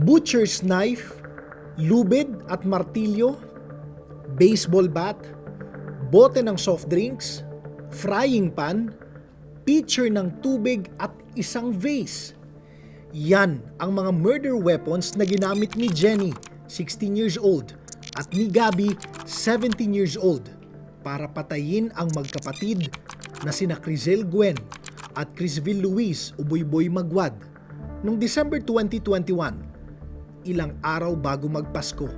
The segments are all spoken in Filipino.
butcher's knife, lubid at martilyo, baseball bat, bote ng soft drinks, frying pan, pitcher ng tubig at isang vase. Yan ang mga murder weapons na ginamit ni Jenny, 16 years old, at ni Gabby, 17 years old, para patayin ang magkapatid na sina Crizel Gwen at Crisville Luis Uboyboy Magwad noong December 2021, ilang araw bago magpasko.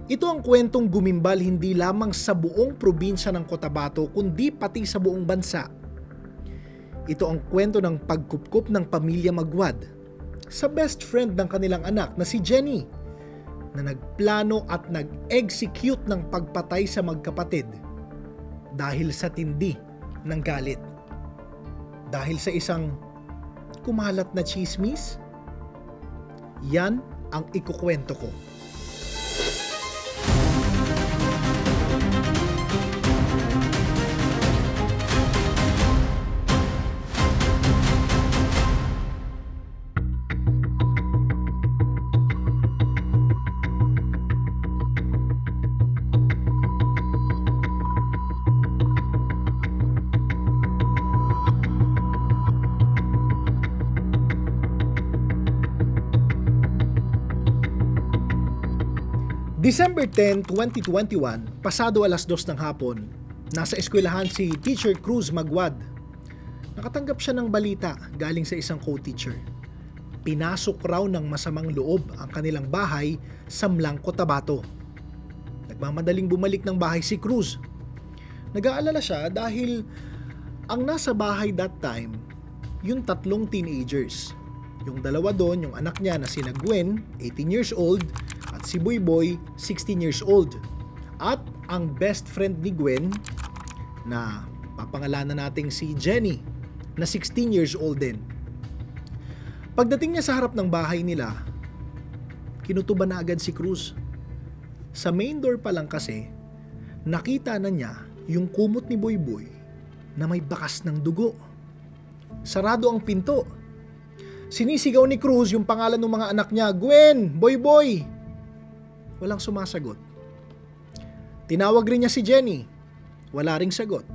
Ito ang kwentong gumimbal hindi lamang sa buong probinsya ng Cotabato kundi pati sa buong bansa. Ito ang kwento ng pagkupkup ng pamilya Magwad sa best friend ng kanilang anak na si Jenny, na nagplano at nag-execute ng pagpatay sa magkapatid dahil sa tindi ng galit. Dahil sa isang kumalat na chismis? Yan ang ikukwento ko. December 10, 2021, pasado alas 2 ng hapon, nasa eskwelahan si Teacher Cruz Magwad. Nakatanggap siya ng balita galing sa isang co-teacher. Pinasok raw ng masamang loob ang kanilang bahay sa Mlang, Cotabato. Nagmamadaling bumalik ng bahay si Cruz. Nag-aalala siya dahil ang nasa bahay that time, yung 3 teenagers. Yung 2 doon, yung anak niya na sina Gwen, 18 years old, at si Boyboy, 16 years old. At ang best friend ni Gwen, na papangalanan nating si Jenny, na 16 years old din. Pagdating niya sa harap ng bahay nila, kinutuban na agad si Cruz. Sa main door pa lang kasi, nakita na niya yung kumot ni Boyboy na may bakas ng dugo. Sarado ang pinto. Sinisigaw ni Cruz yung pangalan ng mga anak niya, Gwen, Boyboy. Walang sumasagot. Tinawag rin niya si Jenny. Wala ring sagot.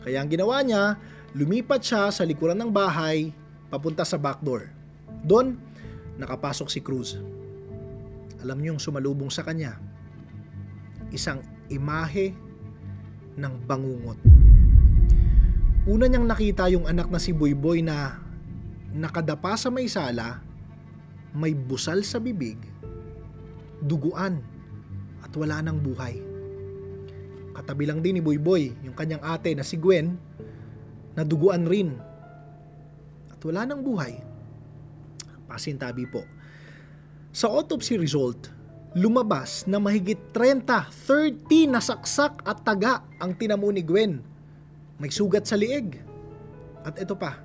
Kaya ang ginawa niya, lumipat siya sa likuran ng bahay, papunta sa back door. Doon, nakapasok si Cruz. Alam niyo yung sumalubong sa kanya? Isang imahe ng bangungot. Una niyang nakita yung anak na si Boyboy na nakadapa sa may sala, may busal sa bibig, duguan, at wala nang buhay. Katabi lang din ni Boyboy yung kanyang ate na si Gwen, na duguan rin at wala nang buhay. Pasintabi po. Sa autopsy result, lumabas na mahigit 30 na saksak at taga ang tinamo ni Gwen. May sugat sa liig. At ito pa,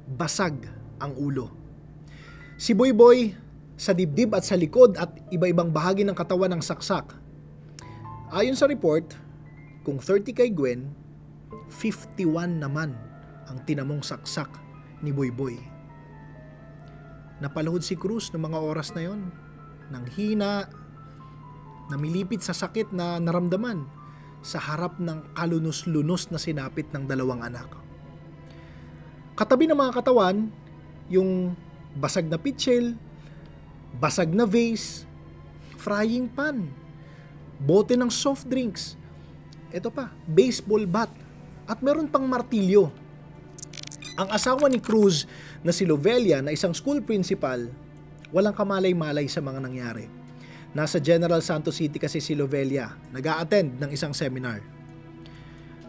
basag ang ulo. Si Boyboy, sa dibdib at sa likod at iba-ibang bahagi ng katawan ng saksak. Ayon sa report, kung 30 kay Gwen, 51 naman ang tinamong saksak ni Boyboy. Napaluhod si Cruz ng mga oras na yon, nang hina, namilipit sa sakit na naramdaman sa harap ng kalunos-lunos na sinapit ng 2 anak. Katabi ng mga katawan, yung basag na pitchel, basag na vase, frying pan, bote ng soft drinks, ito pa, baseball bat, at meron pang martilyo. Ang asawa ni Cruz na si Lovelia na isang school principal, walang kamalay-malay sa mga nangyari. Nasa General Santos City kasi si Lovelia, nag-a-attend ng isang seminar.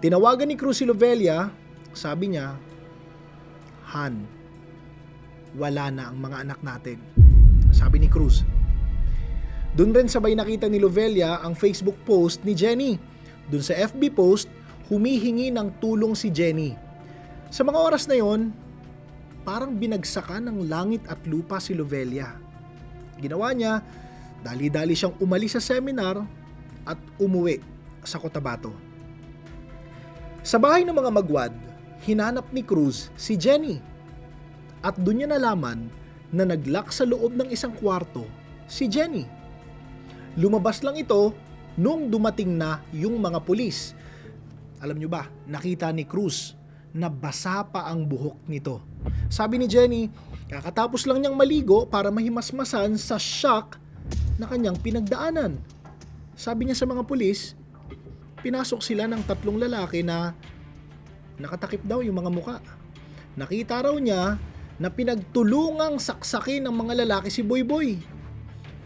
Tinawagan ni Cruz si Lovelia, sabi niya, Han, wala na ang mga anak natin. Sabi ni Cruz. Doon rin sabay nakita ni Lovelia ang Facebook post ni Jenny. Doon sa FB post, humihingi ng tulong si Jenny. Sa mga oras na yon, parang binagsakan ng langit at lupa si Lovelia. Ginawa niya, dali-dali siyang umalis sa seminar at umuwi sa Cotabato. Sa bahay ng mga Magwad, hinanap ni Cruz si Jenny. At doon niya nalaman na naglock sa loob ng isang kwarto si Jenny. Lumabas lang ito nung dumating na yung mga pulis. Alam nyo ba, nakita ni Cruz na basa pa ang buhok nito. Sabi ni Jenny, kakatapos lang niyang maligo para mahimasmasan sa shock na kanyang pinagdaanan. Sabi niya sa mga pulis, pinasok sila ng 3 lalaki na nakatakip daw yung mga muka. Nakita raw niya na pinagtulungang saksakin ng mga lalaki si Boy.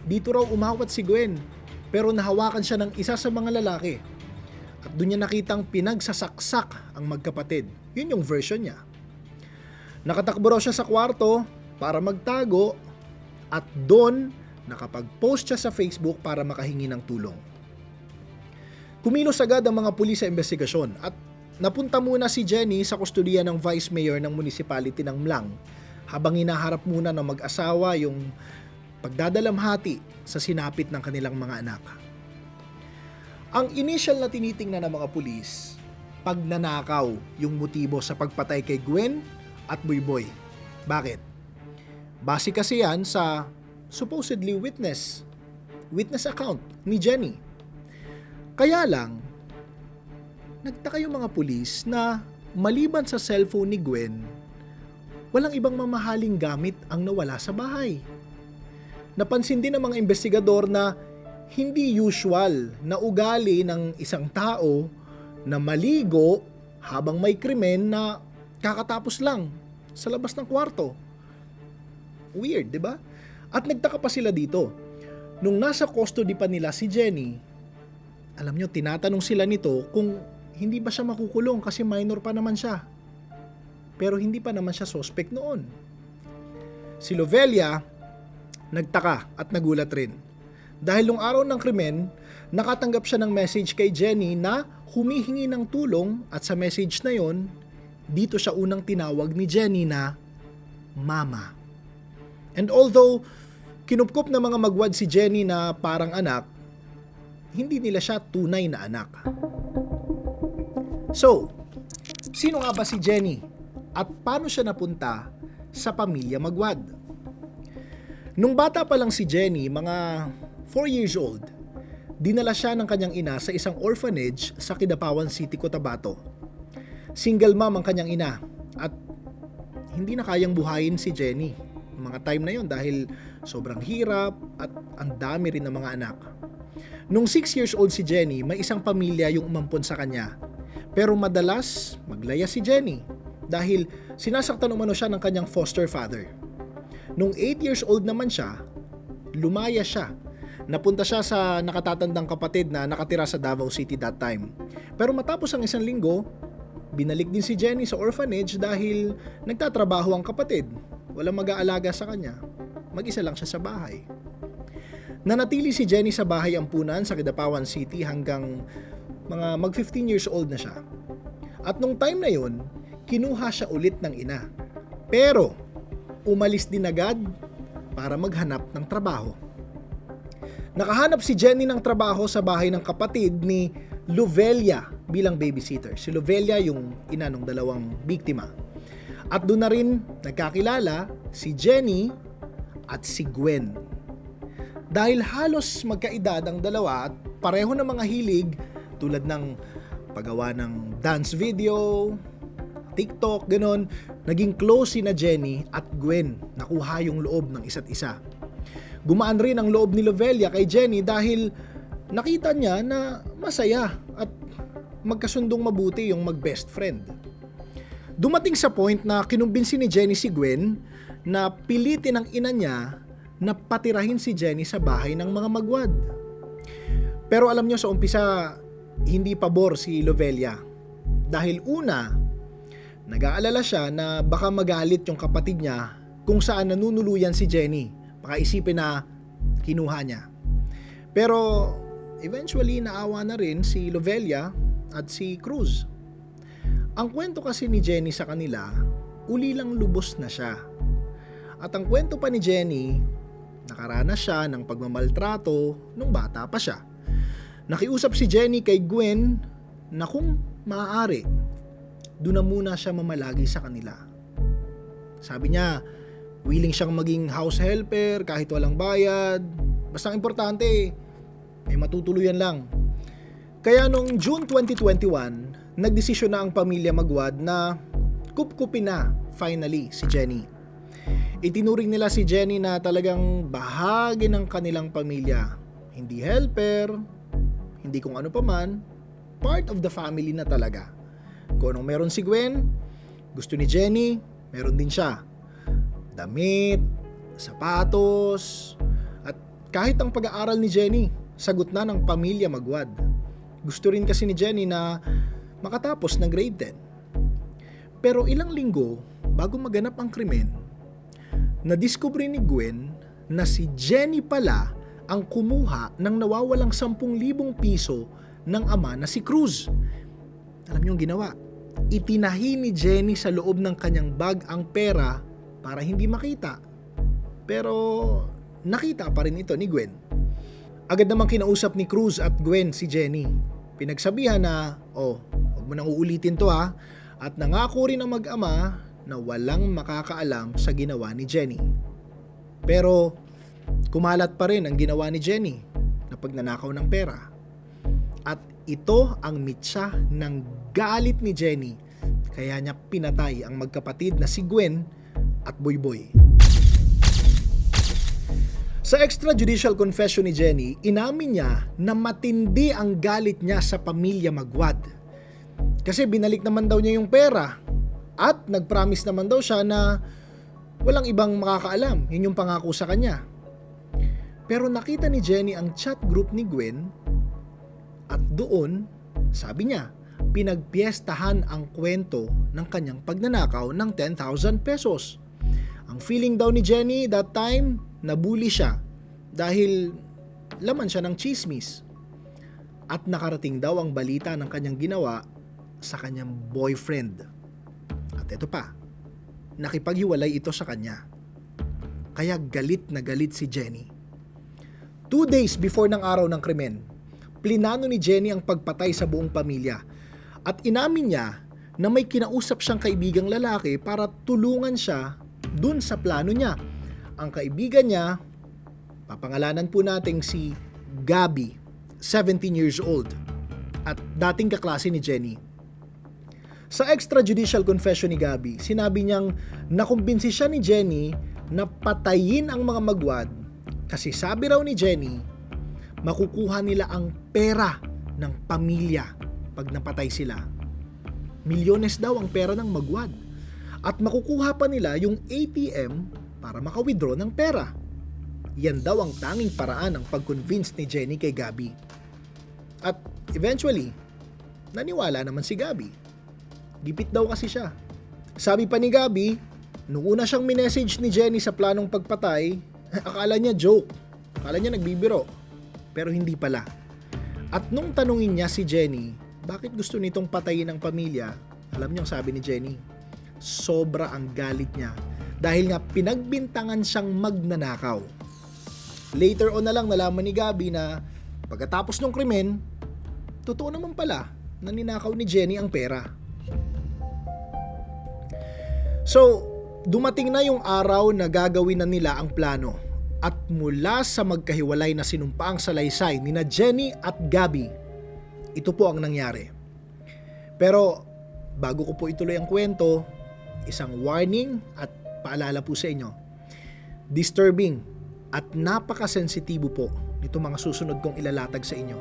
Dito raw umawat si Gwen, pero nahawakan siya ng isa sa mga lalaki. At doon niya nakitang pinagsasaksak ang magkapatid. Yun yung version niya. Nakatakbo raw siya sa kwarto para magtago at doon nakapag-post siya sa Facebook para makahingi ng tulong. Kumilos agad ang mga pulis sa investigasyon at napunta muna si Jenny sa kustudiya ng Vice Mayor ng Municipality ng Mlang habang hinaharap muna ng mag-asawa yung pagdadalamhati sa sinapit ng kanilang mga anak. Ang initial na tinitingnan ng mga pulis, pagnanakaw yung motibo sa pagpatay kay Gwen at Boy. Bakit? Base kasi yan sa supposedly witness account ni Jenny. Kaya lang, nagtaka yung mga pulis na maliban sa cellphone ni Gwen, walang ibang mamahaling gamit ang nawala sa bahay. Napansin din ng mga investigador na hindi usual na ugali ng isang tao na maligo habang may krimen na kakatapos lang sa labas ng kwarto. Weird, di ba? At nagtaka pa sila dito. Nung nasa custody pa nila si Jenny, alam nyo, tinatanong sila nito kung hindi ba siya makukulong kasi minor pa naman siya. Pero hindi pa naman siya suspect noon. Si Lovelia nagtaka at nagulat rin. Dahil nung araw ng krimen, nakatanggap siya ng message kay Jenny na humihingi ng tulong at sa message na yon, dito siya unang tinawag ni Jenny na Mama. And although kinupkop na mga magwad si Jenny na parang anak, hindi nila siya tunay na anak. So, sino nga ba si Jenny at paano siya napunta sa pamilya Magwad? Nung bata pa lang si Jenny, mga 4 years old, dinala siya ng kanyang ina sa isang orphanage sa Kidapawan City, Cotabato. Single mom ang kanyang ina at hindi na kayang buhayin si Jenny mga time na yon dahil sobrang hirap at ang dami rin ng mga anak. Nung 6 years old si Jenny, may isang pamilya yung umampon sa kanya. Pero madalas maglaya si Jenny dahil sinasaktan umano siya ng kanyang foster father. Nung 8 years old naman siya, lumaya siya. Napunta siya sa nakatatandang kapatid na nakatira sa Davao City that time. Pero matapos ang 1 linggo, binalik din si Jenny sa orphanage dahil nagtatrabaho ang kapatid. Walang mag-aalaga sa kanya. Mag-isa lang siya sa bahay. Nanatili si Jenny sa bahay ampunan sa Kidapawan City hanggang mga mag-15 years old na siya. At nung time na yun, kinuha siya ulit ng ina. Pero, umalis din agad para maghanap ng trabaho. Nakahanap si Jenny ng trabaho sa bahay ng kapatid ni Lovelia bilang babysitter. Si Lovelia yung ina ng 2 biktima. At doon na rin nagkakilala si Jenny at si Gwen. Dahil halos magkaedad ang dalawa at pareho ng mga hilig tulad ng paggawa ng dance video, TikTok, ganon, naging close si na Jenny at Gwen. Nakuha yung loob ng isa't isa. Gumaan rin ang loob ni Lovelia kay Jenny dahil nakita niya na masaya at magkasundong mabuti yung mag-best friend. Dumating sa point na kinumbinsi ni Jenny si Gwen na pilitin ang ina niya na patirahin si Jenny sa bahay ng mga magwad. Pero alam nyo, sa umpisa, hindi pabor si Lovelia. Dahil una, nag-aalala siya na baka magalit yung kapatid niya kung saan nanunuluyan si Jenny. Baka isipin na kinuha niya. Pero eventually naawa na rin si Lovelia at si Cruz. Ang kwento kasi ni Jenny sa kanila, uli lang lubos na siya. At ang kwento pa ni Jenny, nakaranas siya ng pagmamaltrato nung bata pa siya. Nakiusap si Jenny kay Gwen na kung maaari, doon na muna siya mamalagi sa kanila. Sabi niya, Willing siyang maging house helper kahit walang bayad. Basta ang importante, may matutuluyan lang. Kaya noong June 2021, nagdesisyon na ang pamilya Magwad na kupkupin na finally si Jenny. Itinuring nila si Jenny na talagang bahagi ng kanilang pamilya. Hindi helper, hindi kung ano paman, part of the family na talaga. Kung anong meron si Gwen, gusto ni Jenny, meron din siya. Damit, sapatos, at kahit ang pag-aaral ni Jenny, sagot na ng pamilya Magwad. Gusto rin kasi ni Jenny na makatapos ng grade 10. Pero ilang linggo bago maganap ang krimen, nadiskubre ni Gwen na si Jenny pala ang kumuha ng nawawalang 10,000 piso ng ama na si Cruz. Alam niyo ang ginawa? Itinahi ni Jenny sa loob ng kanyang bag ang pera para hindi makita. Pero nakita pa rin ito ni Gwen. Agad namang kinausap ni Cruz at Gwen si Jenny. Pinagsabihan na, huwag mo nang uulitin to ha. At nangako rin ang mag-ama na walang makakaalam sa ginawa ni Jenny. Pero kumalat pa rin ang ginawa ni Jenny na pagnanakaw ng pera. At ito ang mitsa ng galit ni Jenny, kaya niya pinatay ang magkapatid na si Gwen at Boyboy. Sa extrajudicial confession ni Jenny, inamin niya na matindi ang galit niya sa pamilya Magwad. Kasi binalik naman daw niya yung pera at nag-promise naman daw siya na walang ibang makakaalam. Yun yung pangako sa kanya. Pero nakita ni Jenny ang chat group ni Gwen at doon, sabi niya, pinagpiestahan ang kwento ng kanyang pagnanakaw ng 10,000 pesos. Ang feeling daw ni Jenny that time, nabully siya dahil laman siya ng chismis. At nakarating daw ang balita ng kanyang ginawa sa kanyang boyfriend. At ito pa, nakipaghiwalay ito sa kanya. Kaya galit na galit si Jenny. 2 days before ng araw ng krimen, plinano ni Jenny ang pagpatay sa buong pamilya. At inamin niya na may kinausap siyang kaibigang lalaki para tulungan siya dun sa plano niya. Ang kaibigan niya, papangalanan po nating si Gabby, 17 years old, at dating kaklase ni Jenny. Sa extrajudicial confession ni Gabby, sinabi niyang nakumbinsi siya ni Jenny na patayin ang mga Magwad kasi sabi raw ni Jenny, makukuha nila ang pera ng pamilya pag napatay sila. Milyones daw ang pera ng Magwad at makukuha pa nila yung ATM para maka-withdraw ng pera. Yan daw ang tanging paraan ng pag-convince ni Jenny kay Gabby. At eventually, naniwala naman si Gabby. Gipit daw kasi siya. Sabi pa ni Gabby, nung una siyang minessage ni Jenny sa planong pagpatay, akala niya joke. Akala niya nagbibiro. Pero hindi pala. At nung tanungin niya si Jenny, bakit gusto nitong patayin ang pamilya, alam niyo ang sabi ni Jenny, sobra ang galit niya dahil nga pinagbintangan siyang magnanakaw. Later on na lang nalaman ni Gabby na pagkatapos ng krimen, totoo naman pala na ninakaw ni Jenny ang pera. So, dumating na yung araw na gagawin na nila ang plano. At mula sa magkahiwalay na sinumpaang salaysay ni na Jenny at Gabby, ito po ang nangyari. Pero bago ko po ituloy ang kwento, isang warning at paalala po sa inyo. Disturbing at napakasensitibo po nitong mga susunod kong ilalatag sa inyo.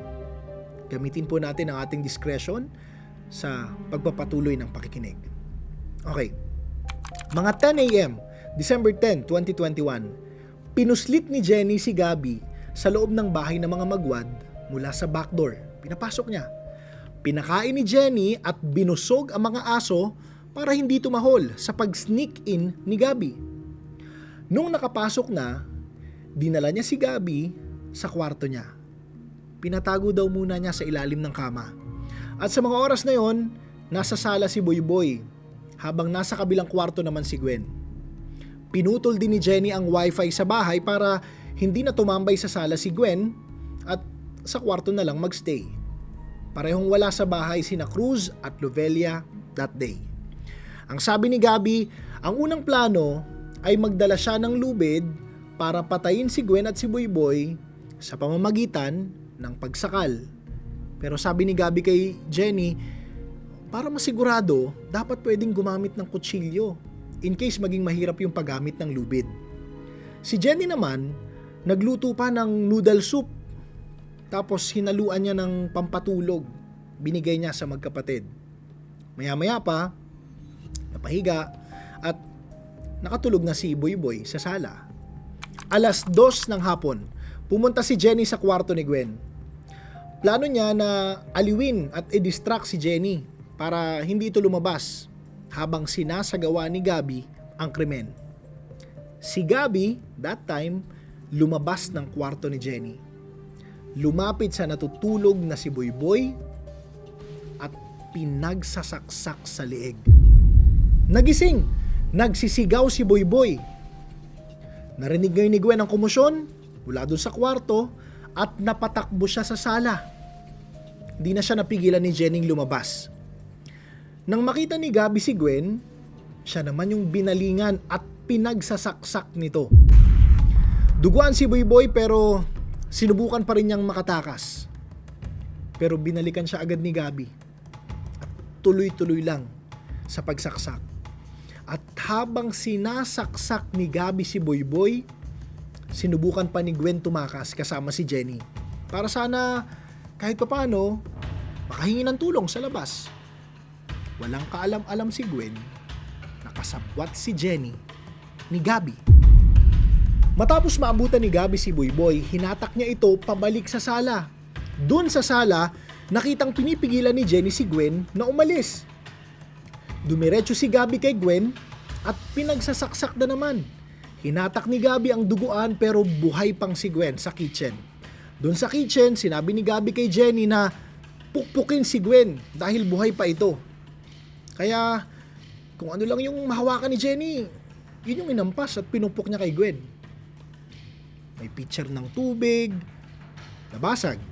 Gamitin po natin ang ating discretion sa pagpapatuloy ng pakikinig. Okay. Mga 10 a.m., December 10, 2021, pinuslit ni Jenny si Gabby sa loob ng bahay ng mga Magwad mula sa backdoor. Pinapasok niya. Pinakain ni Jenny at binusog ang mga aso para hindi tumahol sa pag-sneak in ni Gabby. Nung nakapasok na, dinala niya si Gabby sa kwarto niya. Pinatago daw muna niya sa ilalim ng kama. At sa mga oras na yon, nasa sala si Boyboy, habang nasa kabilang kwarto naman si Gwen. Pinutol din ni Jenny ang wifi sa bahay para hindi na tumambay sa sala si Gwen at sa kwarto na lang magstay. Parehong wala sa bahay sina Cruz at Lovelia that day. Ang sabi ni Gabby, ang unang plano ay magdala siya ng lubid para patayin si Gwen at si Boyboy sa pamamagitan ng pagsakal. Pero sabi ni Gabby kay Jenny, para masigurado, dapat pwedeng gumamit ng kutsilyo in case maging mahirap yung paggamit ng lubid. Si Jenny naman, nagluto pa ng noodle soup. Tapos hinaluan niya ng pampatulog. Binigay niya sa magkapatid. Maya-maya pa, napahiga at nakatulog na si Boyboy sa sala. 2:00 ng hapon, pumunta si Jenny sa kwarto ni Gwen. Plano niya na aliwin at i-distract si Jenny para hindi ito lumabas habang sinasagawa ni Gabby ang krimen. Si Gabby, that time, lumabas ng kwarto ni Jenny. Lumapit sa natutulog na si Boyboy at pinagsasaksak sa leeg. Nagising, nagsisigaw si Boyboy. Narinig ngayon ni Gwen ang kumusyon mula dun sa kwarto at napatakbo siya sa sala. Di na siya napigilan ni Jenny lumabas. Nang makita ni Gabby si Gwen, siya naman yung binalingan at pinagsasaksak nito. Duguan si Boyboy pero sinubukan pa rin niyang makatakas. Pero binalikan siya agad ni Gabby. At tuloy-tuloy lang sa pagsaksak. At habang sinasaksak ni Gabby si Boyboy, sinubukan pa ni Gwen tumakas kasama si Jenny. Para sana kahit papaano makahingi ng tulong sa labas. Walang kaalam-alam si Gwen, nakasabwat si Jenny ni Gabby. Matapos maabutan ni Gabby si Boyboy, hinatak niya ito pabalik sa sala. Doon sa sala, nakitang pinipigilan ni Jenny si Gwen na umalis. Dumiretso si Gabby kay Gwen at pinagsasaksak na naman. Hinatak ni Gabby ang duguan pero buhay pang si Gwen sa kitchen. Doon sa kitchen, sinabi ni Gabby kay Jenny na pukpukin si Gwen dahil buhay pa ito. Kaya kung ano lang yung mahawakan ni Jenny, yun yung inampas at pinupok niya kay Gwen. May pitcher ng tubig, nabasag.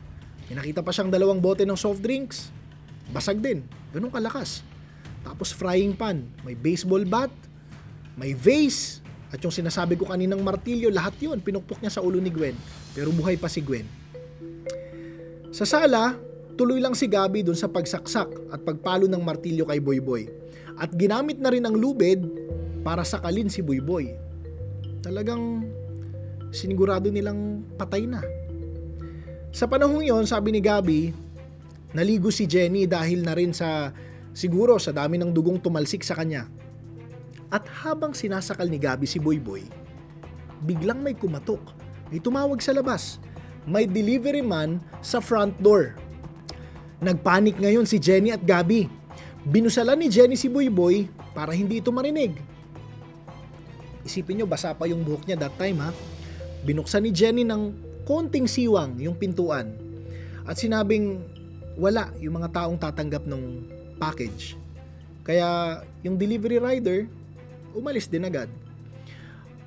May nakita pa siyang 2 bote ng soft drinks, basag din, ganun kalakas. Tapos frying pan, may baseball bat, may vase, at yung sinasabi ko kaninang martilyo, lahat yun, pinukpok niya sa ulo ni Gwen. Pero buhay pa si Gwen. Sa sala, tuloy lang si Gabby dun sa pagsaksak at pagpalo ng martilyo kay Boyboy. At ginamit na rin ang lubid para sakalin si Boyboy. Talagang sinigurado nilang patay na. Sa panahong yon, sabi ni Gabby, naligo si Jenny dahil na rin siguro sa dami ng dugong tumalsik sa kanya. At habang sinasakal ni Gabby si Boyboy, biglang may kumatok. May tumawag sa labas. May delivery man sa front door. Nagpanik ngayon si Jenny at Gabby. Binusalan ni Jenny si Boyboy para hindi ito marinig. Isipin nyo, basa pa yung buhok niya that time ha. Binuksan ni Jenny ng konting siwang yung pintuan at sinabing wala yung mga taong tatanggap ng package. Kaya yung delivery rider umalis din agad.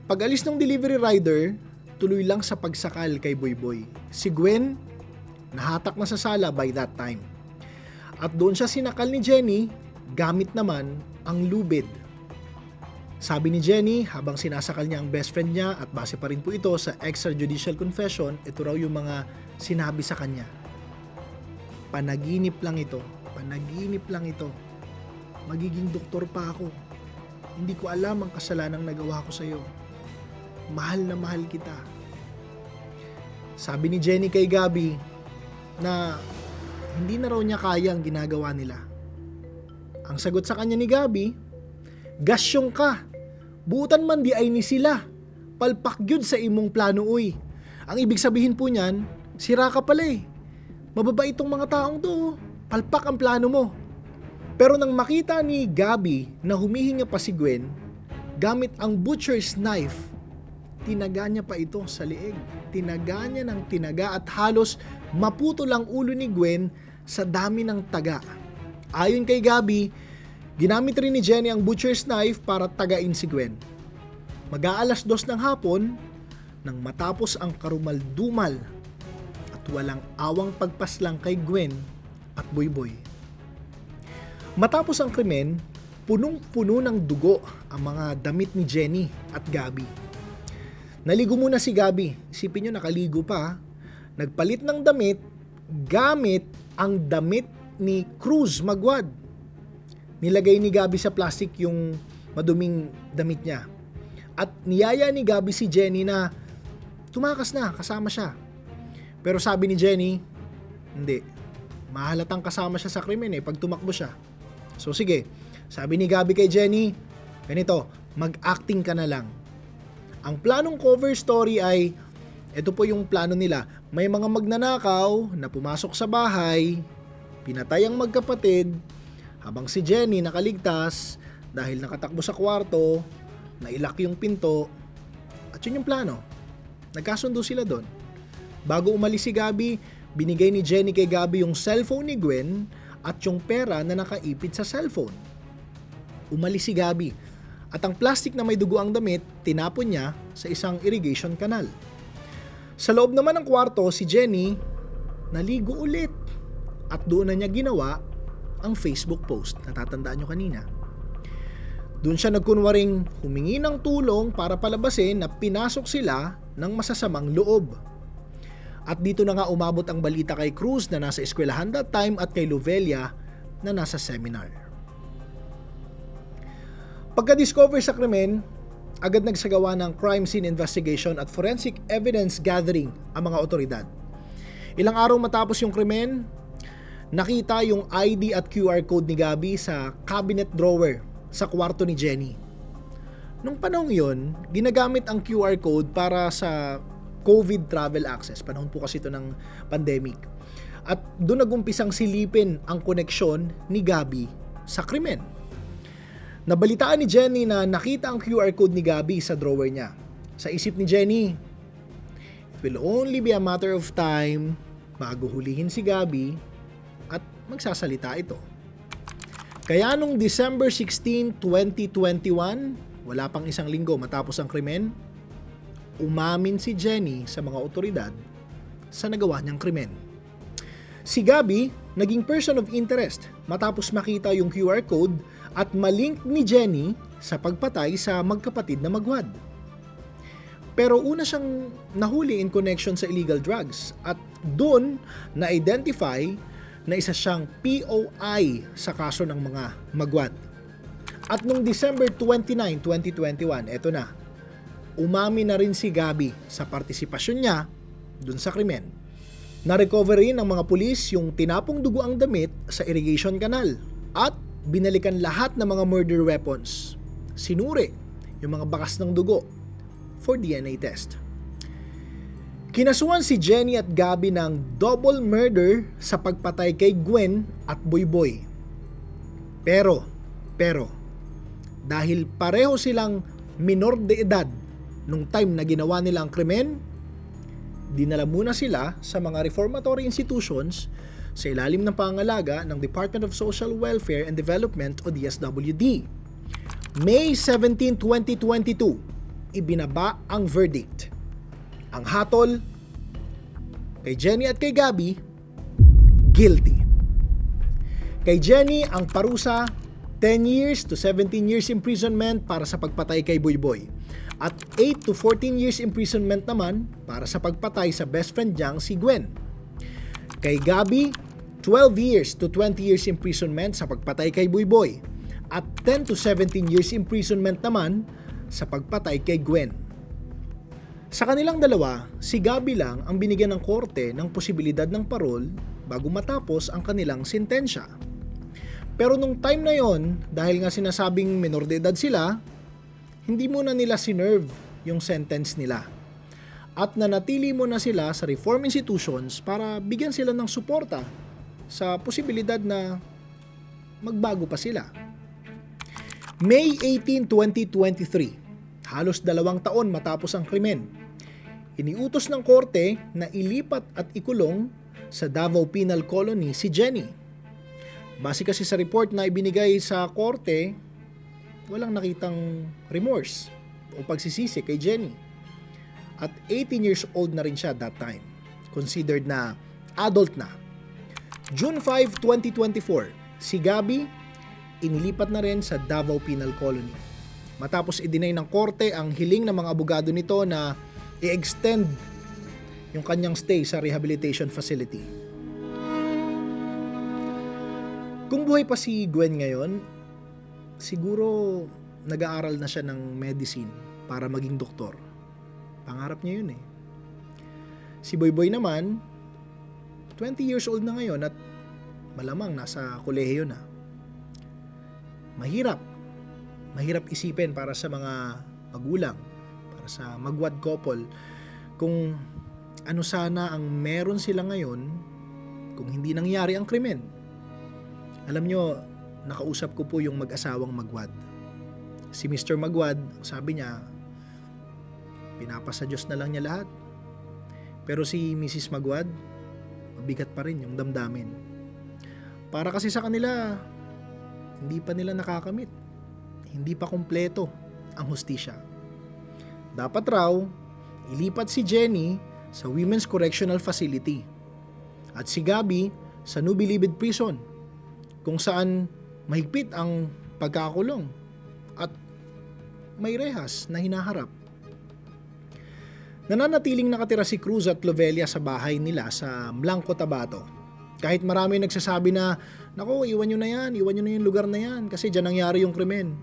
Pag alis ng delivery rider, tuloy lang sa pagsakal kay Boyboy. Si Gwen nahatak na sa sala by that time. At doon siya sinakal ni Jenny gamit naman ang lubid. Sabi ni Jenny, habang sinasakal niya ang best friend niya at base pa rin po ito sa extrajudicial confession, ito raw yung mga sinabi sa kanya. Panaginip lang ito. Panaginip lang ito. Magiging doktor pa ako. Hindi ko alam ang kasalanang nagawa ko sa iyo. Mahal na mahal kita. Sabi ni Jenny kay Gabby na hindi na raw niya kaya ang ginagawa nila. Ang sagot sa kanya ni Gabby, gasyong ka. Buutan man di ay ni sila. Palpak gyud sa imong plano uy. Ang ibig sabihin po niyan, sira ka pala eh. Mababait itong mga taong to. Palpak ang plano mo. Pero nang makita ni Gabby na humihinga pa si Gwen, gamit ang butcher's knife, tinaga niya pa ito sa leeg. Tinaga niya ng tinaga at halos maputol ang ulo ni Gwen sa dami ng taga. Ayon kay Gabby, ginamit rin ni Jenny ang butcher's knife para tagain si Gwen. Mag-aalas 2 ng hapon nang matapos ang karumaldumal at walang awang pagpaslang kay Gwen at Boyboy. Matapos ang krimen, punong-puno ng dugo ang mga damit ni Jenny at Gabby. Naligo muna si Gabby. Isipin nyo, nakaligo pa. Nagpalit ng damit gamit ang damit ni Cruz Magwad. Nilagay ni Gabby sa plastic yung maduming damit niya. At niyaya ni Gabby si Jenny na tumakas na, kasama siya. Pero sabi ni Jenny, hindi. Mahalatang kasama siya sa krimen pag tumakbo siya. So sige, sabi ni Gabby kay Jenny, ganito, mag-acting ka na lang. Ang planong cover story ay, ito po yung plano nila, may mga magnanakaw na pumasok sa bahay, pinatay ang magkapatid, habang si Jenny nakaligtas dahil nakatakbo sa kwarto, nailak yung pinto, at yun yung plano. Nagkasundo sila doon. Bago umalis si Gabby, binigay ni Jenny kay Gabby yung cellphone ni Gwen at yung pera na nakaipit sa cellphone. Umalis si Gabby at ang plastic na may dugo ang damit, tinapon niya sa isang irrigation canal. Sa loob naman ng kwarto, si Jenny naligo ulit at doon na niya ginawa ang Facebook post. Natatandaan nyo kanina. Doon siya nagkunwaring humingi ng tulong para palabasin na pinasok sila ng masasamang loob. At dito na nga umabot ang balita kay Cruz na nasa eskwelahan that time at kay Lovelia na nasa seminar. Pagka-discover sa krimen, agad nagsagawa ng crime scene investigation at forensic evidence gathering ang mga otoridad. Ilang araw matapos yung krimen, nakita yung ID at QR code ni Gabby sa cabinet drawer sa kwarto ni Jenny. Nung panahon yon, ginagamit ang QR code para sa COVID travel access. Panahon po kasi ito ng pandemic. At doon nagumpisang silipin ang koneksyon ni Gabby sa krimen. Nabalitaan ni Jenny na nakita ang QR code ni Gabby sa drawer niya. Sa isip ni Jenny, it will only be a matter of time bago hulihin si Gabby at magsasalita ito. Kaya nung December 16, 2021, wala pang isang linggo matapos ang krimen, umamin si Jenny sa mga otoridad sa nagawa niyang krimen. Si Gabby naging person of interest matapos makita yung QR code at malink ni Jenny sa pagpatay sa magkapatid na Magwad. Pero una siyang nahuli in connection sa illegal drugs at doon na-identify na isa siyang POI sa kaso ng mga Magwad. At nung December 29, 2021, eto na, umami na rin si Gabby sa partisipasyon niya dun sa krimen. Na-recover rin ng mga pulis yung tinapong dugo ang damit sa irrigation canal at binalikan lahat ng mga murder weapons. Sinuri yung mga bakas ng dugo for DNA test. Kinasuhan si Jenny at Gabby ng double murder sa pagpatay kay Gwen at Boyboy. Pero, dahil pareho silang minor de edad nung time na ginawa nila ang krimen, dinala muna sila sa mga reformatory institutions sa ilalim ng pangalaga ng Department of Social Welfare and Development o DSWD. May 17, 2022, ibinaba ang verdict. Ang hatol, kay Jenny at kay Gabby, guilty. Kay Jenny, ang parusa, 10 years to 17 years imprisonment para sa pagpatay kay Boyboy. At 8 to 14 years imprisonment naman para sa pagpatay sa best friend niyang si Gwen. Kay Gabby, 12 years to 20 years imprisonment sa pagpatay kay Boyboy at 10 to 17 years imprisonment naman sa pagpatay kay Gwen. Sa kanilang dalawa, si Gabby lang ang binigyan ng korte ng posibilidad ng parol bago matapos ang kanilang sentensya. Pero nung time na yon, dahil nga sinasabing minor de edad sila, hindi muna nila sinerve yung sentence nila. At nanatili muna sila sa reform institutions para bigyan sila ng suporta sa posibilidad na magbago pa sila. May 18, 2023, halos 2 taon matapos ang krimen, iniutos ng korte na ilipat at ikulong sa Davao Penal Colony si Jenny. Base kasi sa report na ibinigay sa korte, walang nakitang remorse o pagsisisi kay Jenny. At 18 years old na rin siya that time. Considered na adult na. June 5, 2024, si Gabby, inilipat na rin sa Davao Penal Colony. Matapos i-deny ng korte ang hiling ng mga abogado nito na i-extend yung kanyang stay sa rehabilitation facility. Kung buhay pa si Gwen ngayon, siguro nag-aaral na siya ng medicine para maging doktor. Pangarap niya yun eh. Si Boy naman, 20 years old na ngayon at malamang nasa kolehiyo na. Mahirap isipin para sa mga magulang, para sa magwad couple, kung ano sana ang meron sila ngayon kung hindi nangyari ang krimen. Alam nyo, nakausap ko po yung mag-asawang Magwad. Si Mr. Magwad, sabi niya, pinapasa Diyos na lang niya lahat. Pero si Mrs. Magwad, mabigat pa rin yung damdamin. Para kasi sa kanila, hindi pa nila nakakamit. Hindi pa kumpleto ang hustisya. Dapat raw, ilipat si Jenny sa Women's Correctional Facility at si Gabby sa New Bilibid Prison, kung saan mahigpit ang pagkakulong at may rehas na hinaharap. Nananatiling nakatira si Cruz at Lovelia sa bahay nila sa Blanco, Tabato. Kahit marami nagsasabi na, "Nako, iwan nyo na yung lugar na yan kasi dyan nangyari yung krimen."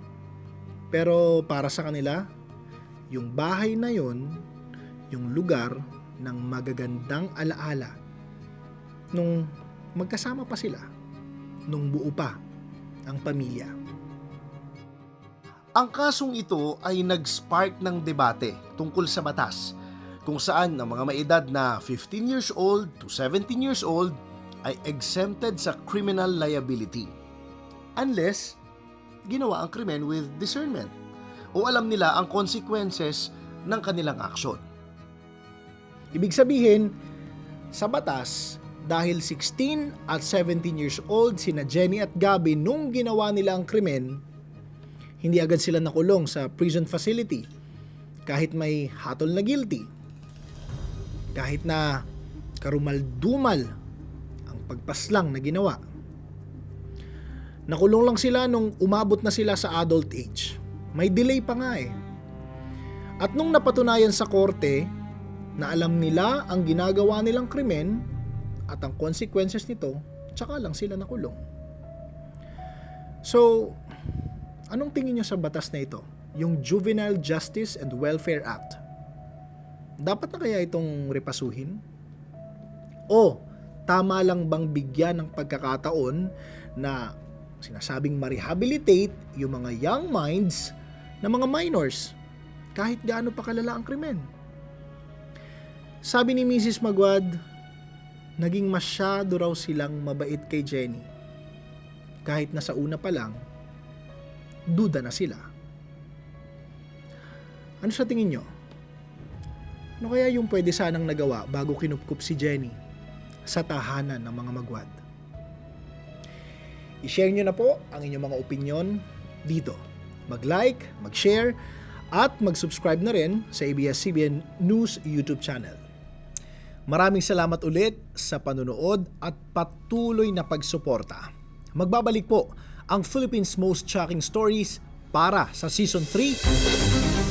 Pero para sa kanila, yung bahay na yon, yung lugar ng magagandang alaala nung magkasama pa sila, nung buo pa ang pamilya. Ang kasong ito ay nag-spark ng debate tungkol sa batas, kung saan ang mga maedad na 15 years old to 17 years old ay exempted sa criminal liability unless ginawa ang krimen with discernment o alam nila ang consequences ng kanilang aksyon. Ibig sabihin, sa batas, dahil 16 at 17 years old sina Jenny at Gabby nung ginawa nila ang krimen, hindi agad sila nakulong sa prison facility kahit may hatol na guilty. Kahit na karumal-dumal ang pagpaslang na ginawa. Nakulong lang sila nung umabot na sila sa adult age. May delay pa nga eh. At nung napatunayan sa korte na alam nila ang ginagawa nilang krimen at ang consequences nito, tsaka lang sila nakulong. So, anong tingin nyo sa batas na ito? Yung Juvenile Justice and Welfare Act. Dapat na kaya itong repasuhin? O tama lang bang bigyan ng pagkakataon na sinasabing ma-rehabilitate yung mga young minds na mga minors kahit gaano pa kalala ang krimen? Sabi ni Mrs. Magwad, naging masyado raw silang mabait kay Jenny. Kahit nasa una pa lang, duda na sila. Ano sa tingin nyo? Ano kaya yung pwede sanang nagawa bago kinupkup si Jenny sa tahanan ng mga Magwad? I-share nyo na po ang inyong mga opinyon dito. Mag-like, mag-share, at mag-subscribe na rin sa ABS-CBN News YouTube channel. Maraming salamat ulit sa panonood at patuloy na pagsuporta. Magbabalik po ang Philippines' Most Shocking Stories para sa Season 3.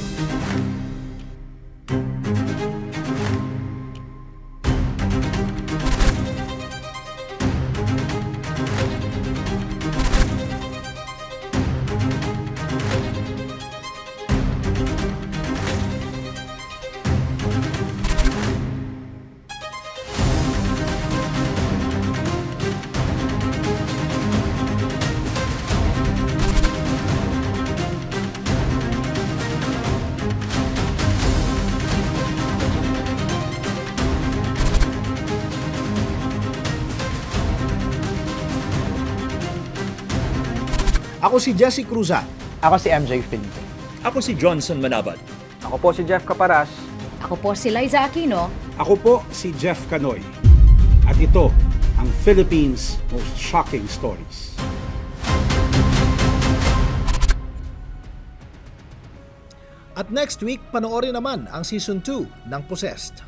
Ako si Jesse Cruza. Ako si MJ Finte. Ako si Johnson Manabad. Ako po si Jeff Caparas. Ako po si Liza Aquino. Ako po si Jeff Canoy. At ito ang Philippines' Most Shocking Stories. At next week, panoorin naman ang Season 2 ng Possessed.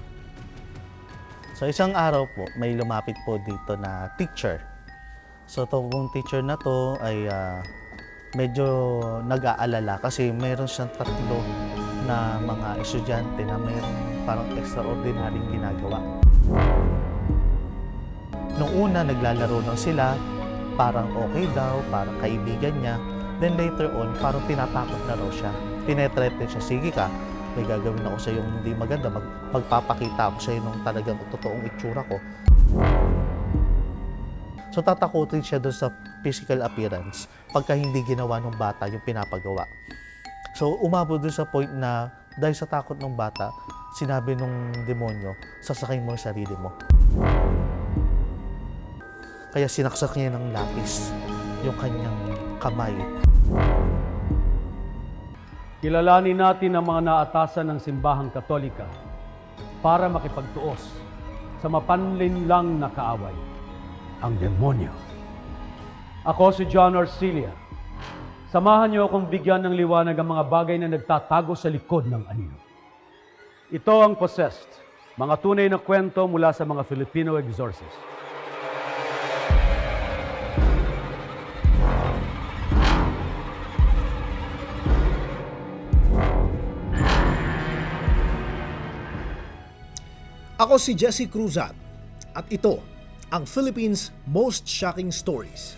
So isang araw po, may lumapit po dito na teacher. So itong teacher na to ay medyo nag-aalala kasi mayroon siyang tatlo na mga estudyante na mayroong parang extraordinaryong ginagawa. Nung una, naglalaro lang sila, parang okay daw, parang kaibigan niya. Then later on, parang tinatakot na raw siya. Tinetreten siya, sige ka, may gagawin ako sa yung hindi maganda, magpapakita ako sa iyo nung talagang totoong itsura ko. So tatakutin siya doon sa physical appearance pagka hindi ginawa ng bata yung pinapagawa. So umabot doon sa point na dahil sa takot ng bata, sinabi nung demonyo, sasakay mo yung sarili mo. Kaya sinaksak niya ng lapis yung kanyang kamay. Kilalanin natin ang mga naatasan ng simbahang Katolika para makipagtuos sa mapanlinlang na kaaway, ang demonyo. Ako si John Arcilia. Samahan niyo akong bigyan ng liwanag ang mga bagay na nagtatago sa likod ng anino. Ito ang Possessed, mga tunay na kwento mula sa mga Filipino exorcists. Ako si Jesse Cruzat at ito ang Philippines' Most Shocking Stories.